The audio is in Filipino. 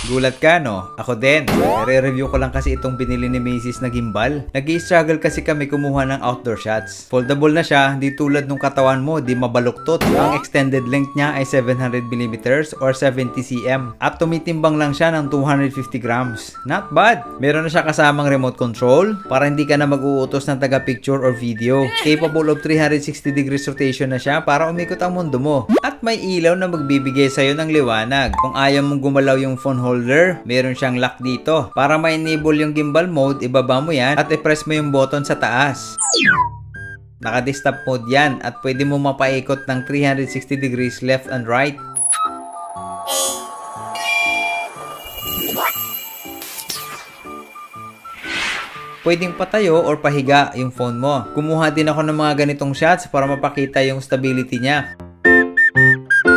Gulat ka, no? Ako din. Re-review ko lang kasi itong binili ni Macy's na gimbal. Nag-i-struggle kasi kami kumuha ng outdoor shots. Foldable na siya, di tulad nung katawan mo, di mabaluktot. Ang extended length niya ay 700mm or 70cm. At tumitimbang lang siya ng 250 grams. Not bad. Meron na siya kasamang remote control para hindi ka na mag-uutos ng taga-picture or video. Capable of 360 degrees rotation na siya para umikot ang mundo mo. At may ilaw na magbibigay sa'yo ng liwanag. Kung ayaw mong gumalaw yung phone holder, meron siyang lock dito. Para ma-enable yung gimbal mode, ibaba mo yan at i-press mo yung button sa taas. Naka-stop mode yan at pwede mo mapaikot ng 360 degrees left and right. Pwedeng patayo or pahiga yung phone mo. Kumuha din ako ng mga ganitong shots para mapakita yung stability niya.